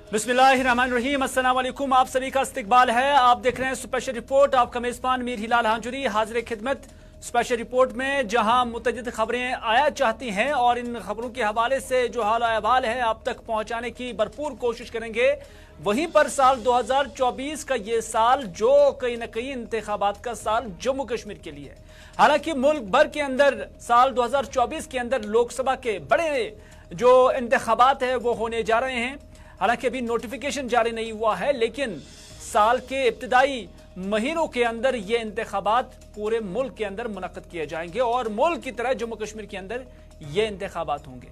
बिस्मिल्लाहिर्रहमानिर्रहीम, अस्सलाम वालेकुम। आप सभी का इस्तकबाल है। आप देख रहे हैं स्पेशल रिपोर्ट। आपका मेजबान मीर हिलाल हांजुरी हाजिर खिदमत स्पेशल रिपोर्ट में, जहां मुतअद्दिद खबरें आया चाहती हैं और इन खबरों के हवाले से जो हाल अहवाल है आप तक पहुंचाने की भरपूर कोशिश करेंगे। वहीं पर साल 2024 का ये साल जो कहीं ना कहीं इंतखाबात का साल जम्मू कश्मीर के लिए, हालांकि मुल्क भर के अंदर साल 2024 के अंदर लोकसभा के बड़े जो इंतखाबात है वो होने जा रहे हैं। हालांकि अभी नोटिफिकेशन जारी नहीं हुआ है, लेकिन साल के इब्तिदाई महीनों के अंदर ये इंतखाबात पूरे मुल्क के अंदर मुनक्कद किए जाएंगे और मुल्क की तरह जम्मू कश्मीर के अंदर ये इंतखाबात होंगे।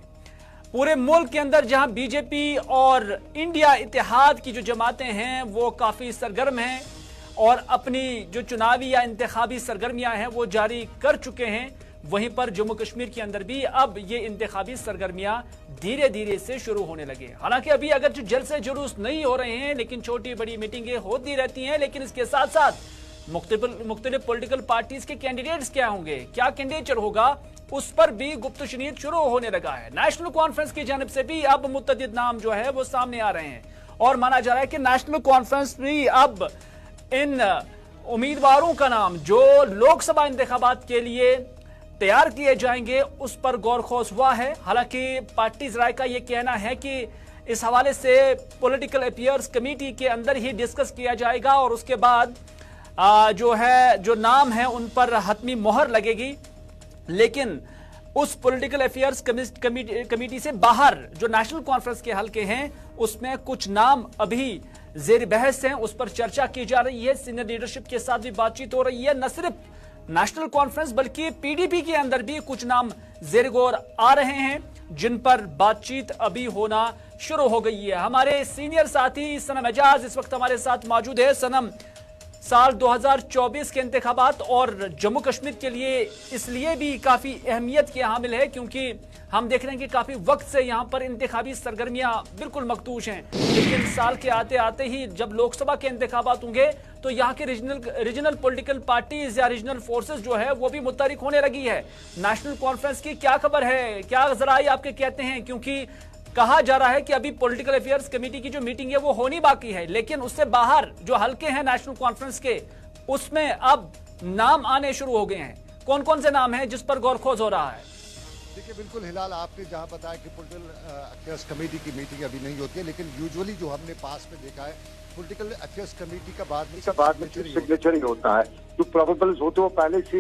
पूरे मुल्क के अंदर जहां बीजेपी और इंडिया इत्तेहाद की जो जमातें हैं वो काफी सरगर्म हैं और अपनी जो चुनावी या इंतखाबी सरगर्मियां हैं वो जारी कर चुके हैं, वहीं पर जम्मू कश्मीर के अंदर भी अब ये इंतखाबी सरगर्मियां धीरे धीरे से शुरू होने लगे। हालांकि अभी अगर जो जलसे जुलूस नहीं हो रहे हैं, लेकिन छोटी बड़ी मीटिंगें होती रहती हैं। लेकिन इसके साथ साथ मुख्तलिफ पॉलिटिकल पार्टीज के कैंडिडेट्स क्या होंगे, क्या कैंडिडेचर होगा, उस पर भी गुफ्तशनीद शुरू होने लगा है। नेशनल कॉन्फ्रेंस की जानिब से भी अब मुतअद्दिद नाम जो है वो सामने आ रहे हैं और माना जा रहा है कि नेशनल कॉन्फ्रेंस भी अब इन उम्मीदवारों का नाम जो लोकसभा इंतखाबात के लिए तैयार किए जाएंगे उस पर गौर खोज हुआ है। हालांकि पार्टी राय का यह कहना है कि इस हवाले से पॉलिटिकल अफेयर्स कमेटी के अंदर ही डिस्कस किया जाएगा और उसके बाद जो नाम है उन पर हतमी मोहर लगेगी। लेकिन उस पॉलिटिकल अफेयर्स कमेटी से बाहर जो नेशनल कॉन्फ्रेंस के हलके हैं उसमें कुछ नाम अभी जेर बहस हैं, उस पर चर्चा की जा रही है। सीनियर लीडरशिप के साथ भी बातचीत हो रही है। न सिर्फ नेशनल कॉन्फ्रेंस बल्कि पीडीपी के अंदर भी कुछ नाम जेर गौर आ रहे हैं जिन पर बातचीत अभी होना शुरू हो गई है। हमारे सीनियर साथी सनम एजाज इस वक्त हमारे साथ मौजूद है। सनम, साल 2024 के इंतखाबात और जम्मू कश्मीर के लिए इसलिए भी काफी अहमियत के हामिल है क्योंकि हम देख रहे हैं कि काफी वक्त से यहाँ पर इंतखाबी सरगर्मियां बिल्कुल मखदूश हैं। लेकिन साल के आते आते ही जब लोकसभा के इंतखाबात होंगे तो यहाँ के रीजनल पॉलिटिकल पार्टीज या रीजनल फोर्सेस जो है वो भी मुतहरिक होने लगी है। नेशनल कॉन्फ्रेंस की क्या खबर है, क्या जराए आपके कहते हैं, क्योंकि कहा जा रहा है कि अभी पॉलिटिकल अफेयर्स कमेटी की जो मीटिंग है वो होनी बाकी है, लेकिन उससे बाहर जो हलके हैं नेशनल कॉन्फ्रेंस के उसमें अब नाम आने शुरू हो गए हैं। कौन कौन से नाम हैं जिस पर गौर खोज हो रहा है? देखिए, बिल्कुल हिलाल, आपने जहां बताया कि पॉलिटिकल अफेयर्स कमेटी की मीटिंग अभी नहीं होती है, लेकिन यूजुअली जो हमने पास में देखा है पॉलिटिकल अफेयर्स कमेटी का बाद में सिग्नेचर ही होता है। जो प्रोबेबल्स होते हैं वो पहले से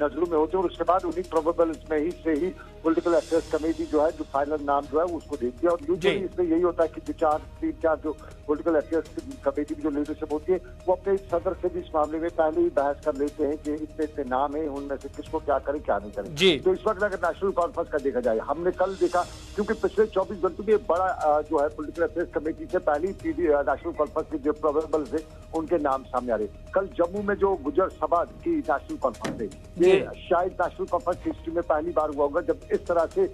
नजरों में होते हैं और उसके बाद उन्हीं प्रोबेबल्स में ही से ही पॉलिटिकल अफेयर्स कमेटी जो है जो फाइनल नाम जो है उसको देखती है। और यूजुअली इसमें यही होता है कि तीन चार जो पॉलिटिकल अफेयर्स कमेटी की जो लीडरशिप होती है वो अपने सदर से भी इस मामले में पहले ही बहस कर लेते हैं कि इतने नाम है, उनमें से किसको क्या करें क्या नहीं करें। तो इस वक्त अगर नेशनल कॉन्फ्रेंस का देखा जाए, हमने कल देखा क्योंकि पिछले 24 घंटों में बड़ा जो है पॉलिटिकल अफेयर्स कमेटी से पहली नेशनल कॉन्फ्रेंस के जो प्रोबेबल्स है उनके नाम सामने आ रहे। कल जम्मू में जो गुजर सभा की नेशनल कॉन्फ्रेंस है, ये शायद नेशनल कॉन्फ्रेंस हिस्ट्री में पहली बार हुआ होगा जब इस तरह से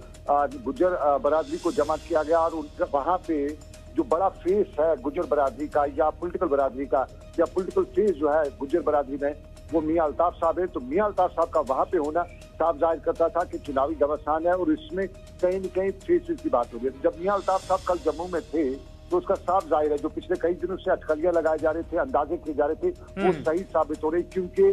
गुजर बरादरी को जमा किया गया और उनका वहां पे जो बड़ा फेस है गुजर बरादरी का या पॉलिटिकल बरादरी का या पॉलिटिकल फेस जो है गुजर बरादरी में वो मियां अल्ताफ साहब है। तो मियां अल्ताफ साहब का वहां पे होना साफ जाहिर करता था कि चुनावी घमासान है और इसमें कहीं न कहीं फेसेस की बात हो रही है। जब मियां अल्ताफ साहब कल जम्मू में थे तो उसका साफ जाहिर है जो पिछले कई दिनों से अटकलियां लगाए जा रहे थे, अंदाजे किए जा रहे थे, वो सही साबित हो रही, क्योंकि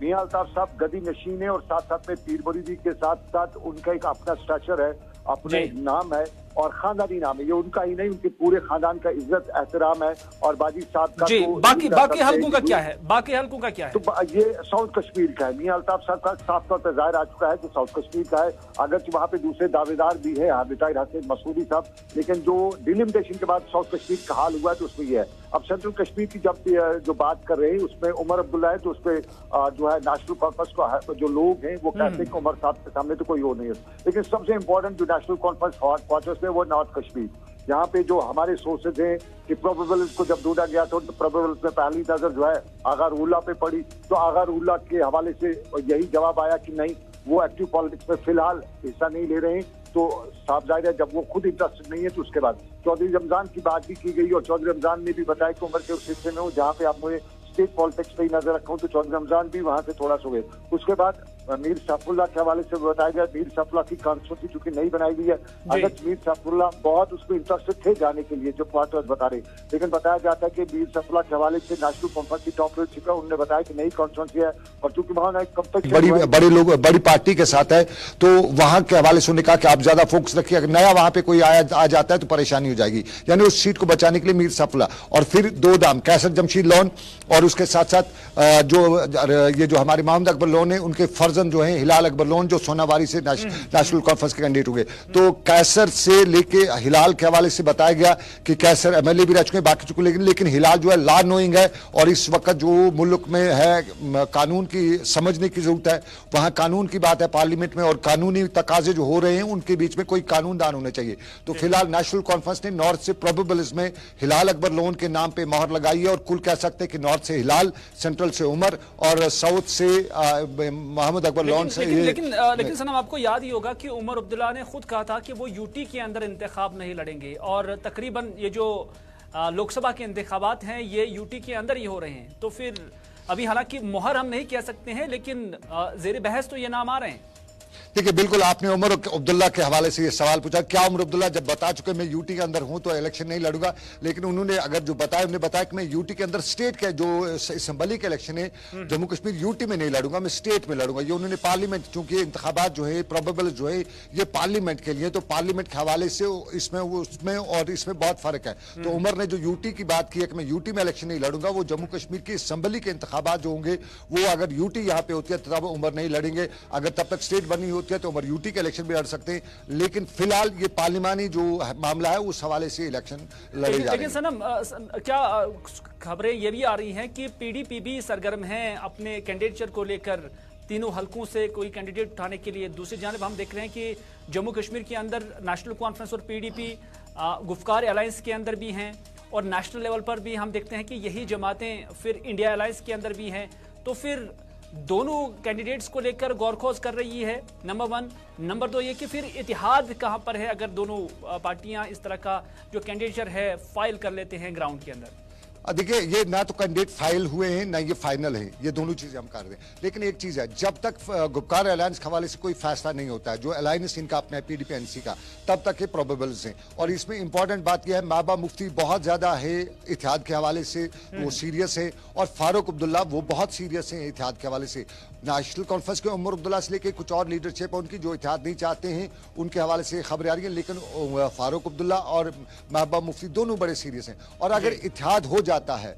मियां अल्ताफ साहब गदी नशीन है और साथ साथ में पीर मुरीदी के साथ साथ उनका एक अपना स्ट्रक्चर है, अपने नाम है और खानदानी नाम है। ये उनका ही नहीं, उनके पूरे खानदान का इज्जत एहतराम है। और बाजी साहब का जी, बाकी हल्कों का क्या है? बाकी हल्कों का क्या है? तो ये साउथ कश्मीर का है। मियां अल्ताफ साहब का साफ तौर पर जाहिर आ चुका है कि साउथ कश्मीर का है, अगर वहाँ पे दूसरे दावेदार भी है रिटायर्ड हसन मसूदी साहब, लेकिन जो डिलिमिटेशन के बाद साउथ कश्मीर का हाल हुआ है तो उसमें ये है। अब सेंट्रल कश्मीर की जब जो बात कर रहे हैं उसमें उमर अब्दुल्ला है, तो उसपे जो है नेशनल कॉन्फ्रेंस को जो लोग हैं वो कहते हैं कि उमर साहब के सामने तो कोई हो नहीं है। लेकिन सबसे इंपॉर्टेंट जो नेशनल कॉन्फ्रेंस हॉट क्वार्टर्स में वो नॉर्थ कश्मीर, यहाँ पे जो हमारे सोर्सेज हैं कि प्रोबेबल्स को जब ढूंढा गया तो प्रोबेबल्स में पहली नजर जो है आगार उल्ला पे पड़ी, तो आगार उल्ला के हवाले से यही जवाब आया कि नहीं, वो एक्टिव पॉलिटिक्स में फिलहाल हिस्सा नहीं ले रहे हैं। तो साफ जाहिर है जब वो खुद इंटरेस्टेड नहीं है तो उसके बाद चौधरी रमजान की बात भी की गई और चौधरी रमजान ने भी बताया कि उम्र के उस हिस्से में हूँ जहाँ पे आप मुझे स्टेट पॉलिटिक्स पे ही नजर रखा हूँ, तो चौधरी रमजान भी वहां से थोड़ा सो गए। उसके बाद मीर सैफुल्लाह के हवाले से बताया गया। मीर सैफुल्लाह की कॉन्स्टिट्यूंसी चूंकि नहीं बनाई गई है, अगर मीर सैफुल्लाह बहुत उसमें इंटरेस्टेड थे जाने के लिए, जो क्वार्टर्स बता रहे, लेकिन बताया जाता है कि मीर सैफुल्लाह के हवाले से नेशनल कॉन्फ्रेंस की टॉप लीडरशिप है, उन्होंने बताया कि नई कॉन्स्टिट्यूंसी है और चूंकि वहां बड़े लोग बड़ी पार्टी के साथ है, तो वहां के हवाले से उन्होंने कहा कि आप ज्यादा फोकस रखिए, अगर नया वहां पे कोई आ जाता है तो परेशानी हो जाएगी। यानी उस सीट को बचाने के लिए मीर सैफुल्लाह और फिर दो दाम कैसर जमशीद लोन और उसके साथ साथ जो हमारे मोहम्मद अकबर लोन है, उनके फर्जन जो है हिलाल अकबर लोन, जो सोनावारी से नेशनल कॉन्फ्रेंस के कैंडिडेट हुए। तो कैसर से लेके हिलाल के हवाले से बताया गया कि कैसर एमएलए भी रह चुके हैं बाकी चुके, लेकिन हिलाल जो है लॉ नोइंग है और इस वक्त जो मुल्क में है कानून की समझने की जरूरत है, वहां कानून की बात है पार्लियामेंट में और कानूनी तकाजे जो हो रहे हैं उनके बीच में कोई कानूनदान होने चाहिए। तो फिलहाल नेशनल कॉन्फ्रेंस ने नॉर्थ से प्रोबेबल में हिलाल अकबर लोन के नाम पे मोहर लगाई है और कुल कह सकते हैं कि नॉर्थ से हिलाल, सेंट्रल से उमर और साउथ से मोहम्मद अकबर लोन से। लेकिन सनम आपको याद ही होगा कि उमर अब्दुल्ला ने खुद कहा था कि वो यूटी के अंदर इंतखाब नहीं लड़ेंगे और तकरीबन ये जो लोकसभा के इंतखाबात हैं ये यूटी के अंदर ही हो रहे हैं। तो फिर अभी हालांकि मोहर हम नहीं कह सकते हैं, लेकिन जेर बहस तो ये नाम आ रहे हैं। देखिए, बिल्कुल आपने उमर अब्दुल्ला के हवाले से ये सवाल पूछा, क्या उमर अब्दुल्ला जब बता चुके मैं यूटी के अंदर हूं तो इलेक्शन नहीं लड़ूंगा, लेकिन उन्होंने अगर जो बताया, उन्होंने बताया कि मैं यूटी के अंदर स्टेट के जो असम्बली के इलेक्शन है जम्मू कश्मीर यूटी में नहीं लड़ूंगा, मैं स्टेट में लड़ूंगा। ये उन्होंने पार्लियामेंट, चूंकि इंतखाबात जो है प्रोबेबल जो है ये पार्लियामेंट के लिए, तो पार्लियामेंट के हवाले से इसमें और इसमें बहुत फर्क है। तो उमर ने जो यूटी की बात की है कि मैं यूटी में इलेक्शन नहीं लड़ूंगा, वो जम्मू कश्मीर की असम्बली के इंतखाबात जो होंगे वो अगर यूटी यहाँ पे होती है तब उमर नहीं लड़ेंगे, अगर तब तक स्टेट बनी होती है तो उमर यूटी के इलेक्शन भी लड़ सकते हैं। लेकिन फिलहाल ये पार्लिमानी जो मामला है उस हवाले से इलेक्शन लड़े जा रहे हैं। लेकिन सनम क्या खबरें ये भी आ रही हैं कि पीडीपी भी सरगर्म है अपने कैंडिडेचर को लेकर, तीनों हलकों से कोई कैंडिडेट उठाने के लिए। दूसरी जानब हम देख रहे हैं कि जम्मू कश्मीर के अंदर नेशनल कॉन्फ्रेंस और पीडीपी गुफ्कार अलायंस के अंदर भी हैं और नेशनल लेवल पर भी हम देखते हैं कि यही जमातें फिर इंडिया अलायंस के अंदर भी हैं। तो फिर दोनों कैंडिडेट्स को लेकर गौर-खोज कर रही है, नंबर 1। नंबर 2 ये कि फिर इतिहाद कहां पर है अगर दोनों पार्टियां इस तरह का जो कैंडिडेचर है फाइल कर लेते हैं ग्राउंड के अंदर। देखिए, ये ना तो कैंडिडेट फाइल हुए हैं ना ये फाइनल है, ये दोनों चीजें हम कर रहे हैं। लेकिन एक चीज है, जब तक गुपकार अलायंस के हवाले से कोई फैसला नहीं होता है, जो अलायंस इनका अपना पीडीपी एनसी का, तब तक ये प्रोबेबल्स हैं। और इसमें इंपॉर्टेंट बात यह है, महबूबा मुफ्ती बहुत ज्यादा है इतिहाद के हवाले से, वो सीरियस है, और फारूक अब्दुल्ला वो बहुत सीरियस है इतिहाद के हवाले से। नेशनल कॉन्फ्रेंस के उमर अब्दुल्ला से लेकर कुछ और लीडरशिप है उनकी जो इतिहाद नहीं चाहते हैं, उनके हवाले से खबरें आ रही हैं, लेकिन फारूक अब्दुल्ला और महबूबा मुफ्ती दोनों बड़े सीरियस हैं। और अगर इतिहाद हो जाता है,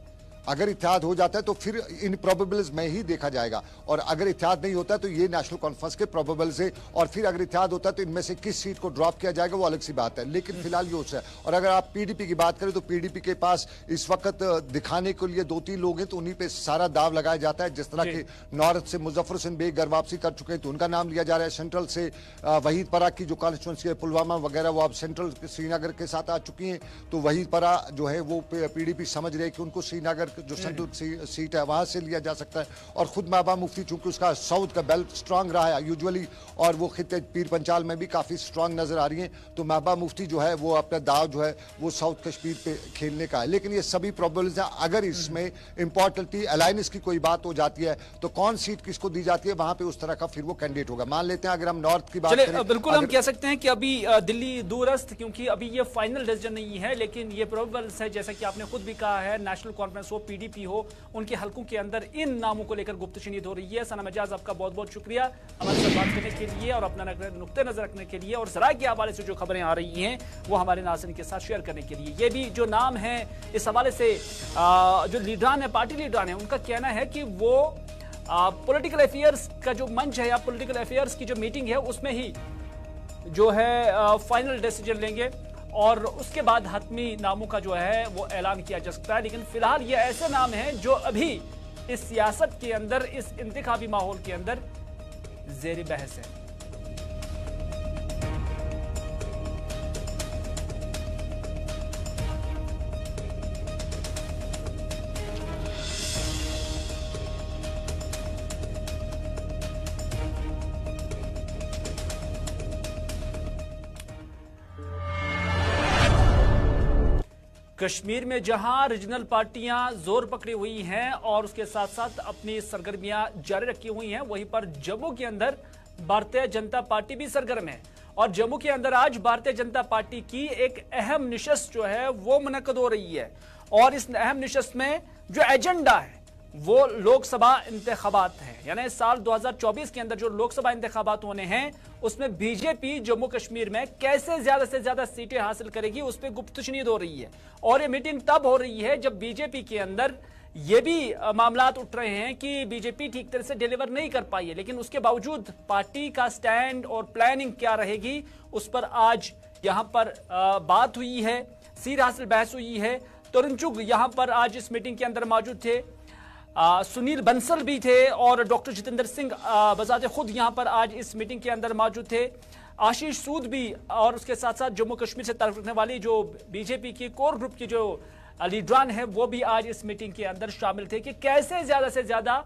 अगर इत्तेहाद हो जाता है तो फिर इन प्रोबेबल्स में ही देखा जाएगा, और अगर इत्तेहाद नहीं होता है तो ये नेशनल कॉन्फ्रेंस के प्रोबेबल्स है, और फिर अगर इत्तेहाद होता है तो इनमें से किस सीट को ड्रॉप किया जाएगा वो अलग सी बात है। लेकिन फिलहाल ये है। और अगर आप पीडीपी की बात करें तो पीडीपी के पास इस वक्त दिखाने के लिए 2-3 लोग हैं, तो उन्हीं पे सारा दाव लगाया जाता है। जिस तरह के नॉर्थ से मुजफ्फर हुसैन बेग घर वापसी कर चुके हैं तो उनका नाम लिया जा रहा है, सेंट्रल से वहीद परा की जो कॉन्स्टिट्यूंसी है पुलवामा वगैरह वो अब सेंट्रल श्रीनगर के साथ आ चुकी हैं, तो वहीद परा जो है वो पीडीपी समझ रहे हैं कि उनको श्रीनगर जो सेंट्रल सीट है वहां से लिया जा सकता है। और खुद महबूबा मुफ्ती चूंकि उसका साउथ का बेल्ट स्ट्रांग रहा है यूजुअली, और वो खित्ते पीर पंचाल में भी काफी स्ट्रांग नजर आ रही हैं, तो महबूबा मुफ्ती जो है वो अपना दाव जो है वो साउथ कश्मीर पे खेलने का है। लेकिन ये सभी प्रोबेबल्स हैं। अगर इसमें इंपॉर्टेंटली अलायंस की कोई बात हो जाती है तो कौन सीट किसको दी जाती है, वहां पे उस तरह का फिर वो कैंडिडेट होगा। मान लेते हैं अगर हम नॉर्थ की बात करें, बिल्कुल हम कह सकते हैं कि अभी दिल्ली दूरस्थ, क्योंकि अभी ये फाइनल डिसीजन नहीं है, लेकिन ये प्रोबेबल्स है, जैसा कि आपने खुद भी कहा है, नेशनल कॉन्फ्रेंस हो, पीडीपी हो, उनके हलकों के अंदर इन नामों को लेकर गुफ्तशीनीत हो रही है। सनम एजाज, आपका बहुत बहुत शुक्रिया हमारे साथ बात करने के लिए और अपना नुक्ते नजर रखने के लिए, और जरा के हवाले से जो खबरें आ रही हैं वो हमारे नाज़रीन के साथ शेयर करने के लिए। ये भी जो नाम है इस हवाले से जो लीडरान है, पार्टी लीडरान है, उनका कहना है कि वो पॉलिटिकल अफेयर्स का जो मंच है या पॉलिटिकल अफेयर्स की जो मीटिंग है उसमें ही जो है फाइनल डिसीजन लेंगे, और उसके बाद हतमी नामों का जो है वो ऐलान किया जा सकता है। लेकिन फिलहाल ये ऐसे नाम हैं जो अभी इस सियासत के अंदर, इस इंतखाबी माहौल के अंदर ज़ेर बहस है। कश्मीर में जहां रीजनल पार्टियां जोर पकड़ी हुई हैं और उसके साथ साथ अपनी सरगर्मियां जारी रखी हुई हैं, वहीं पर जम्मू के अंदर भारतीय जनता पार्टी भी सरगर्म है। और जम्मू के अंदर आज भारतीय जनता पार्टी की एक अहम निशस्त जो है वो मुनक्कद हो रही है। और इस अहम निशस्त में जो एजेंडा है वो लोकसभा इंतखाबात हैं, यानी साल 2024 के अंदर जो लोकसभा इंतखाबात होने हैं उसमें बीजेपी जम्मू कश्मीर में कैसे ज्यादा से ज्यादा सीटें हासिल करेगी उस पर गुफ्तशनीद हो रही है। और ये मीटिंग तब हो रही है जब बीजेपी के अंदर ये भी मामलात उठ रहे हैं कि बीजेपी ठीक तरह से डिलीवर नहीं कर पाई है, लेकिन उसके बावजूद पार्टी का स्टैंड और प्लानिंग क्या रहेगी उस पर आज यहां पर बात हुई है, सीर हासिल बहस हुई है। तरुण चुग यहां पर आज इस मीटिंग के अंदर मौजूद थे, सुनील बंसल भी थे और डॉक्टर जितेंद्र सिंह बजाते खुद यहां पर आज इस मीटिंग के अंदर मौजूद थे, आशीष सूद भी, और उसके साथ साथ जम्मू कश्मीर से ताल्लुक रखने वाली जो बीजेपी की कोर ग्रुप की जो लीडरान है वो भी आज इस मीटिंग के अंदर शामिल थे कि कैसे ज्यादा से ज्यादा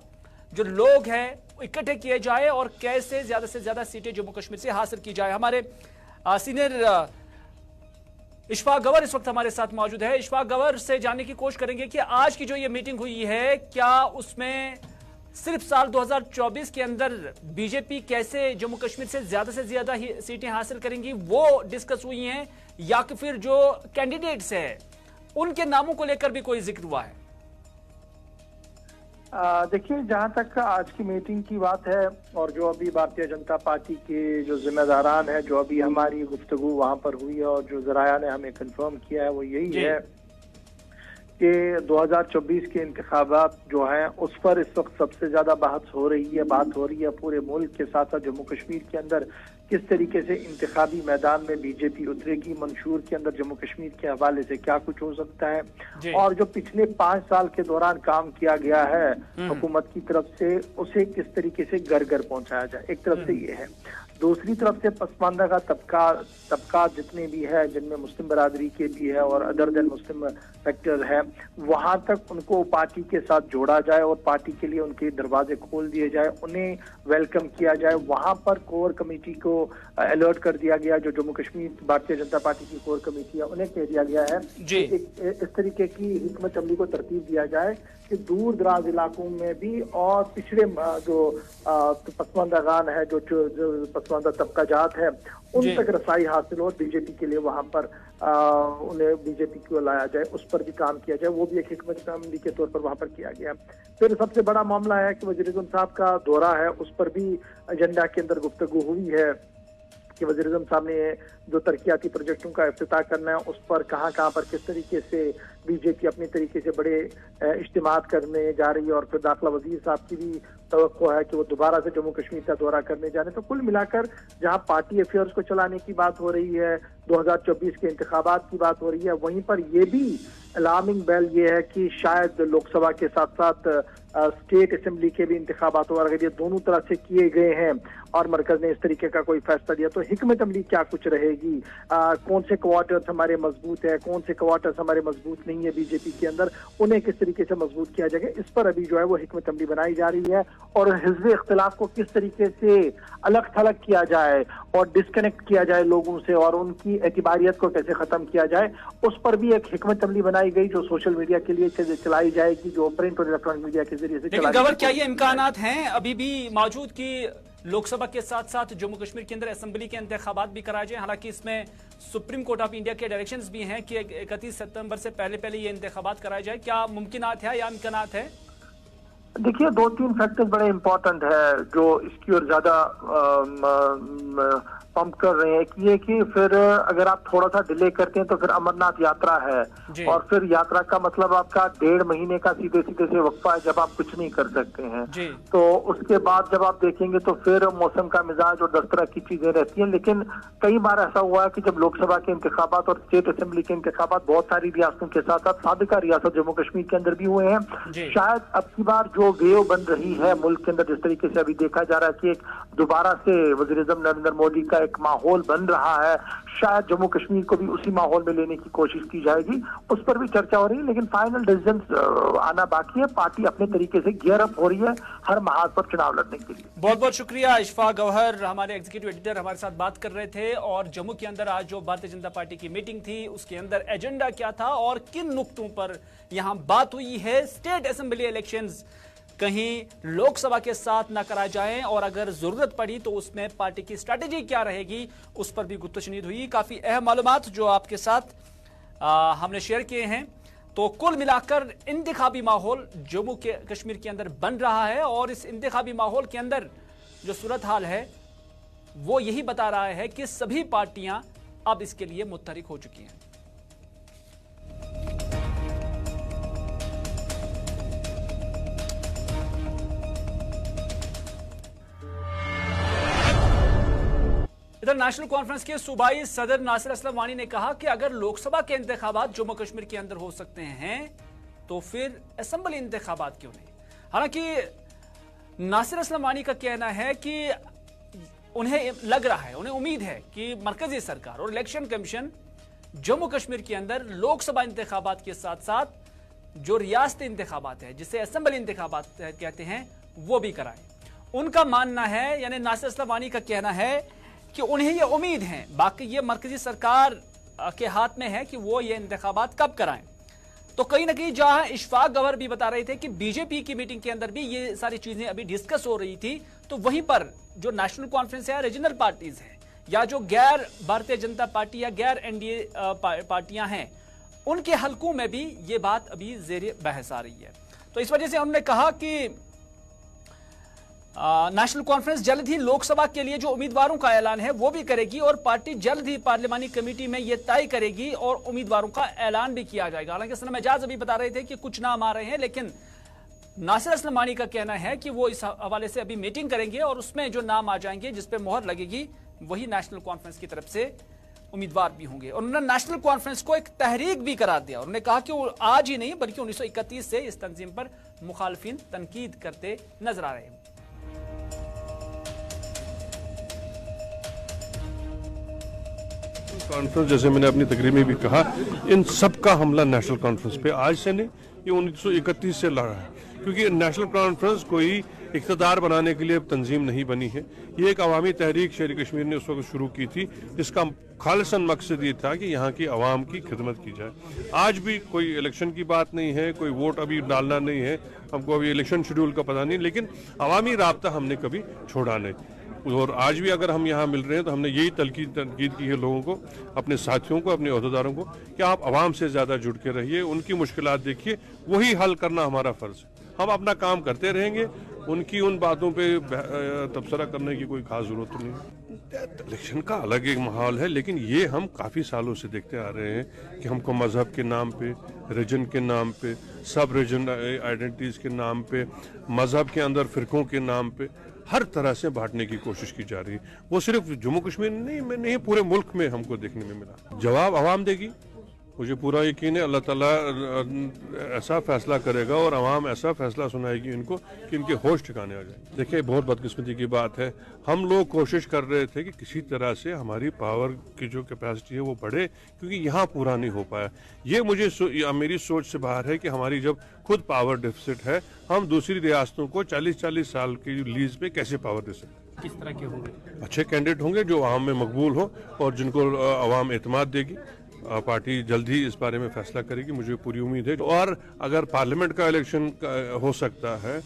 जो लोग हैं इकट्ठे किए जाए और कैसे ज्यादा से ज्यादा सीटें जम्मू कश्मीर से हासिल की जाए। हमारे सीनियर इशफाक गवर इस वक्त हमारे साथ मौजूद है। इशफाक गवर से जानने की कोशिश करेंगे कि आज की जो ये मीटिंग हुई है क्या उसमें सिर्फ साल 2024 के अंदर बीजेपी कैसे जम्मू कश्मीर से ज्यादा सीटें हासिल करेंगी वो डिस्कस हुई हैं, या कि फिर जो कैंडिडेट्स हैं उनके नामों को लेकर भी कोई जिक्र हुआ है? देखिए, जहां तक आज की मीटिंग की बात है और जो अभी भारतीय जनता पार्टी के जो जिम्मेदारान है, जो अभी हमारी गुफ्तगू वहां पर हुई है और जो जराया ने हमें कंफर्म किया है वो यही है कि 2024 के इंतखाबात जो हैं उस पर इस वक्त सबसे ज्यादा बात हो रही है पूरे मुल्क के साथ साथ जम्मू कश्मीर के अंदर किस तरीके से इंतखाबी मैदान में बीजेपी उतरेगी, मंशूर के अंदर जम्मू कश्मीर के हवाले से क्या कुछ हो सकता है और जो पिछले 5 साल के दौरान काम किया गया है हुकूमत की तरफ से उसे किस तरीके से घर घर पहुंचाया जाए। एक तरफ से ये है, दूसरी तरफ से पसमानदा का तबका जितने भी है जिनमें मुस्लिम बरादरी के भी है और अदर देन मुस्लिम फैक्टर है, वहां तक उनको पार्टी के साथ जोड़ा जाए और पार्टी के लिए उनके दरवाजे खोल दिए जाए, उन्हें वेलकम किया जाए। वहां पर कोर कमेटी को अलर्ट कर दिया गया, जो जम्मू कश्मीर भारतीय जनता पार्टी की कोर कमेटी है उन्हें कह दिया गया है इस तरीके की हिकमत अमली को तरतीब दिया जाए कि दूर दराज इलाकों में भी और पिछड़े जो पसमानदागान है, जो पसमानदा तबका जात है उन तक रसाई हासिल हो, बीजेपी के लिए वहां पर उन्हें बीजेपी को लाया जाए, उस पर भी काम किया जाए। वो भी एक हिकमत अमली के तौर पर वहां पर किया गया। फिर सबसे बड़ा मामला है कि वज़ीर-ए-आज़म साहब का दौरा है, उस पर भी एजेंडा के अंदर गुफ्तगू हुई है कि वज़ीर-ए-आज़म साहब ने जो तरक्याती प्रोजेक्टों का इफ्तिताह करना है उस पर कहां पर किस तरीके से बीजेपी अपने तरीके से बड़े इज्तिमात करने जा रही है। और फिर दाखिला वजीर साहब की भी तवक्को है कि वो दोबारा से जम्मू कश्मीर का दौरा करने जाने। तो कुल मिलाकर जहां पार्टी अफेयर्स को चलाने की बात हो रही है, 2024 के इंतखाबात की बात हो रही है, वहीं पर यह भी अलार्मिंग बेल ये है कि शायद लोकसभा के साथ साथ स्टेट असेंबली के भी इंतखाबात हो, अगर ये दोनों तरह से किए गए हैं और मरकज ने इस तरीके का कोई फैसला दिया तो हिकमत अमली क्या कुछ रहेगी, कौन से क्वार्टर्स हमारे मजबूत है, कौन से क्वार्टर्स हमारे मजबूत नहीं है बीजेपी के अंदर, उन्हें किस तरीके से मजबूत किया जाएगा, इस पर अभी जो है वो हिकमत अमली बनाई जा रही है। और हिज़्ब इख्तिलाफ को किस तरीके से अलग थलग किया जाए और डिस्कनेक्ट किया जाए लोगों से और उनकी एतबारियत को कैसे खत्म किया जाए, उस पर भी एक हिकमत अमली बनाई गई जो सोशल मीडिया के लिए चलाई जाएगी, जो प्रिंट और इलेक्ट्रॉनिक मीडिया के जरिए से लेकिन गवर क्या ये इम्कानात हैं अभी भी मौजूद की लोकसभा के साथ साथ जम्मू कश्मीर के अंदर असेंबली के इंतखाबात भी कराए जाए? हालांकि इसमें सुप्रीम कोर्ट ऑफ इंडिया के डायरेक्शंस भी हैं कि 31 सितंबर से पहले ये इंतखाबात कराए जाए, क्या मुमकिनात है या इम्कानात है? देखिए, 2-3 फैक्टर्स बड़े इंपॉर्टेंट है जो इसकी ओर ज्यादा पंप कर रहे हैं। ये कि फिर अगर आप थोड़ा सा डिले करते हैं तो फिर अमरनाथ यात्रा है और फिर यात्रा का मतलब आपका 1.5 महीने का सीधे से वक्फा है जब आप कुछ नहीं कर सकते हैं। तो उसके बाद जब आप देखेंगे तो फिर मौसम का मिजाज और 10 तरह की चीजें रहती हैं। लेकिन कई बार ऐसा हुआ है कि जब लोकसभा के इंतखाबात और स्टेट असेंबली के इंतखाबात बहुत सारी रियासतों के साथ साथ साबिका रियासत जम्मू कश्मीर के अंदर भी हुए हैं, शायद अब की बार जो वेव बन रही है मुल्क के अंदर, जिस तरीके से अभी देखा जा रहा है कि एक दोबारा से वज़ीर-ए-आज़म नरेंद्र मोदी का एक माहौल बन रहा है, शायद जम्मू कश्मीर को भी उसी माहौल में लेने की कोशिश की जाएगी, उस पर भी चर्चा हो रही है। लेकिन फाइनल डिसीजन आना बाकी है। पार्टी अपने तरीके से गियर अप हो रही है हर महाज पर चुनाव लड़ने के लिए। बहुत बहुत शुक्रिया। इशफाक गौहर हमारे एग्जीक्यूटिव एडिटर हमारे साथ बात कर रहे थे। और जम्मू के अंदर आज जो भारतीय जनता पार्टी की मीटिंग थी उसके अंदर एजेंडा क्या था और किन नुक्तों पर यहां बात हुई है। स्टेट असेंबली इलेक्शंस कहीं लोकसभा के साथ ना करा जाए और अगर जरूरत पड़ी तो उसमें पार्टी की स्ट्रैटेजी क्या रहेगी, उस पर भी गुफ्तगू हुई। काफी अहम मालूमात जो आपके साथ हमने शेयर किए हैं। तो कुल मिलाकर इंतखाबी माहौल जम्मू के कश्मीर के अंदर बन रहा है और इस इंतखाबी माहौल के अंदर जो सूरत हाल है वो यही बता रहा है कि सभी पार्टियां अब इसके लिए मुत्तहरिक हो चुकी हैं। इधर नेशनल कॉन्फ्रेंस के सूबाई सदर नासिर असलम वानी ने कहा कि अगर लोकसभा के इंतखाबात जम्मू कश्मीर के अंदर हो सकते हैं तो फिर असेंबली इंतखाबात क्यों नहीं। हालांकि नासिर असलम वानी का कहना है कि उन्हें लग रहा है, उन्हें उम्मीद है कि मरकजी सरकार और इलेक्शन कमीशन जम्मू कश्मीर के अंदर लोकसभा इंतखाबात के साथ साथ जो रियासती इंतखाबात है जिसे असेंबली इंतखाबात कहते हैं वो भी कराएं। उनका मानना है, यानी नासिर असलम वानी का कहना है कि उन्हें ये उम्मीद है, बाकी ये मरकजी सरकार के हाथ में है कि वो ये इंतखाबात कब कराएं। तो कहीं ना कहीं जहां इशफाक गौहर भी बता रहे थे कि बीजेपी की मीटिंग के अंदर भी ये सारी चीजें अभी डिस्कस हो रही थी, तो वहीं पर जो नेशनल कॉन्फ्रेंस है, रीजनल पार्टीज है या जो गैर भारतीय जनता पार्टी या गैर एनडीए पार्टियां हैं, उनके हलकों में भी ये बात अभी जेर बहस आ रही है। तो इस वजह से उन्होंने कहा कि नेशनल कॉन्फ्रेंस जल्द ही लोकसभा के लिए जो उम्मीदवारों का ऐलान है वो भी करेगी और पार्टी जल्द ही पार्लिमानी कमेटी में ये तय करेगी और उम्मीदवारों का ऐलान भी किया जाएगा। हालांकि सनम एजाज अभी बता रहे थे कि कुछ नाम आ रहे हैं, लेकिन नासिर असलम वानी का कहना है कि वो इस हवाले से अभी मीटिंग करेंगे और उसमें जो नाम आ जाएंगे जिसपे मोहर लगेगी वही नेशनल कॉन्फ्रेंस की तरफ से उम्मीदवार भी होंगे। और उन्होंने नेशनल कॉन्फ्रेंस को एक तहरीक भी करार दिया। उन्होंने कहा कि वो आज ही नहीं बल्कि 1931 से इस तंजीम पर मुखालफिन तनकीद करते नजर आ रहे हैं। कॉन्फ्रेंस, जैसे मैंने अपनी तकरीर में भी कहा, इन सब का हमला नेशनल कॉन्फ्रेंस पे आज से नहीं, ये 1931 से लड़ा है। क्योंकि नेशनल कॉन्फ्रेंस कोई इक़्तिदार बनाने के लिए तंजीम नहीं बनी है। ये एक अवामी तहरीक शेर कश्मीर ने उस वक्त शुरू की थी, जिसका खालिसन मकसद ये था कि यहाँ की आवाम की खिदमत की जाए। आज भी कोई इलेक्शन की बात नहीं है, कोई वोट अभी डालना नहीं है, हमको अभी इलेक्शन शेड्यूल का पता नहीं, लेकिन अवामी राब्ता हमने कभी छोड़ा नहीं। और आज भी अगर हम यहाँ मिल रहे हैं तो हमने यही तनकीद की है लोगों को, अपने साथियों को, अपने अहदेदारों को, कि आप आवाम से ज़्यादा जुड़ के रहिए, उनकी मुश्किलात देखिए, वही हल करना हमारा फ़र्ज़ है। हम अपना काम करते रहेंगे, उनकी उन बातों पे तबसरा करने की कोई खास ज़रूरत नहीं है। इलेक्शन का अलग एक माहौल है, लेकिन ये हम काफ़ी सालों से देखते आ रहे हैं कि हमको मज़हब के नाम पे, रीजन के नाम पे, सब रीजन आइडेंटिटीज़ के नाम पे, मज़हब के अंदर फ़िरक़ों के नाम पे हर तरह से बांटने की कोशिश की जा रही है। वो सिर्फ जम्मू कश्मीर नहीं, पूरे मुल्क में हमको देखने में मिला। जवाब आवाम देगी, मुझे पूरा यकीन है। अल्लाह ताला ऐसा फैसला करेगा और आवाम ऐसा फैसला सुनाएगी इनको कि इनके होश ठिकाने आ जाए। देखिए, बहुत बदकिस्मती की बात है, हम लोग कोशिश कर रहे थे कि किसी तरह से हमारी पावर की जो कैपेसिटी है वो बढ़े, क्योंकि यहाँ पूरा नहीं हो पाया। ये मेरी सोच से बाहर है कि हमारी जब खुद पावर डिफिसिट है, हम दूसरी रियासतों को 40-40 साल की लीज पे कैसे पावर दे सकते। किस तरह के होंगे? अच्छे कैंडिडेट होंगे जो आवाम में मकबूल हो और जिनको आवाम एतमाद देगी। पार्टी जल्द ही इस बारे में फैसला करेगी, मुझे पूरी उम्मीद है। और अगर पार्लियामेंट का इलेक्शन हो सकता है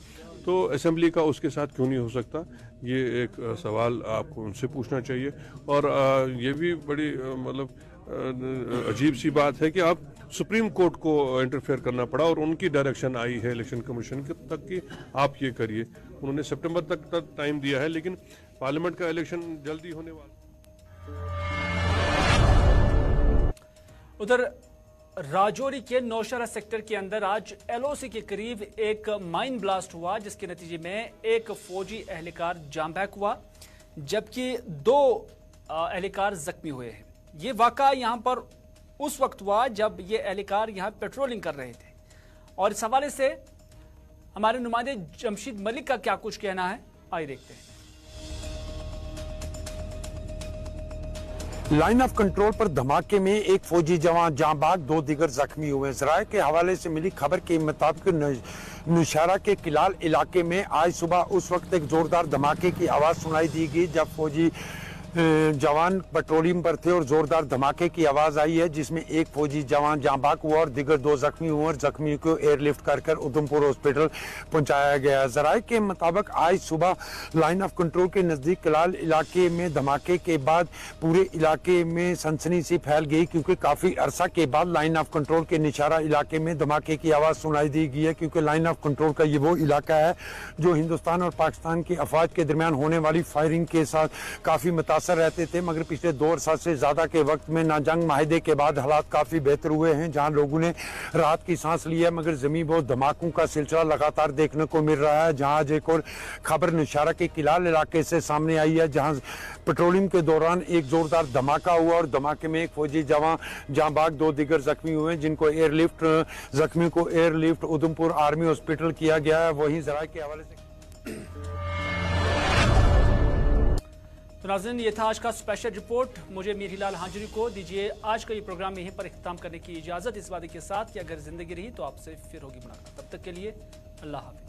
तो असेंबली का उसके साथ क्यों नहीं हो सकता, ये एक सवाल आपको उनसे पूछना चाहिए। और ये भी बड़ी अजीब सी बात है कि अब सुप्रीम कोर्ट को इंटरफेयर करना पड़ा और उनकी डायरेक्शन आई है इलेक्शन कमीशन तक कि आप ये करिए। उन्होंने सितंबर तक टाइम दिया है, लेकिन पार्लियामेंट का इलेक्शन जल्दी होने वाला। उधर राजौरी के नौशहरा सेक्टर के अंदर आज एलओसी के करीब एक माइन ब्लास्ट हुआ, जिसके नतीजे में एक फौजी एहलकार जाम बहक हुआ जबकि 2 एहलकार जख्मी हुए हैं। ये वाक़ा यहां पर उस वक्त हुआ जब ये एहलकार यहां पेट्रोलिंग कर रहे थे। और इस हवाले से हमारे नुमाइंदे जमशीद मलिक का क्या कुछ कहना है, आइए देखते हैं। लाइन ऑफ कंट्रोल पर धमाके में एक फौजी जवान जाँ बाग, 2 दीगर जख्मी हुए। जराये के हवाले से मिली खबर के मुताबिक नौशहरा के किलाल इलाके में आज सुबह उस वक्त एक जोरदार धमाके की आवाज सुनाई दी गई जब फौजी जवान पेट्रोलिंग पर थे और जोरदार धमाके की आवाज आई है, जिसमें एक फौजी जवान जाँ बाग हुआ और दीगर 2 जख्मी हुए और जख्मी को एयरलिफ्ट कर उधमपुर हॉस्पिटल पहुंचाया गया। जराये के मुताबिक आज सुबह लाइन ऑफ कंट्रोल के नजदीक किलाल इलाके में धमाके के बाद पूरे इलाके में सनसनी सी फैल गई, क्योंकि काफी अरसा के बाद लाइन ऑफ कंट्रोल के नौशहरा इलाके में धमाके की आवाज सुनाई दी गई है, क्योंकि लाइन ऑफ कंट्रोल का ये वो इलाका है जो हिंदुस्तान और पाकिस्तान की अफवाज के दरमियान होने वाली फायरिंग के साथ काफी मुतासर रहते थे। मगर पिछले 2 अरसा से ज्यादा के वक्त में ना जंग माहिदे के बाद हालात काफी बेहतर हुए हैं, जहां लोगों ने राहत की सांस ली है, मगर जमीन बहुत धमाकों का सिलसिला लगातार देखने को मिल रहा है। जहां आज एक और खबर नौशहरा के किलाल इलाके से सामने आई है, जहां पेट्रोलिंग के दौरान एक जोरदार धमाका हुआ और धमाके में एक फौजी जवान जाँ बाग, 2 दीगर जख्मी हुए, जिनको जख्मी को एयरलिफ्ट उधमपुर आर्मी हॉस्पिटल किया गया है। वहीं जराये के हवाले से तो नाज़रीन, ये था आज का स्पेशल रिपोर्ट। मुझे मीर हिलाल हांजुरी को दीजिए आज का ये प्रोग्राम यहीं पर इख्तिताम करने की इजाज़त, इस वादे के साथ कि अगर ज़िंदगी रही तो आपसे फिर होगी मुलाकात। तब तक के लिए अल्लाह हाफ़िज़।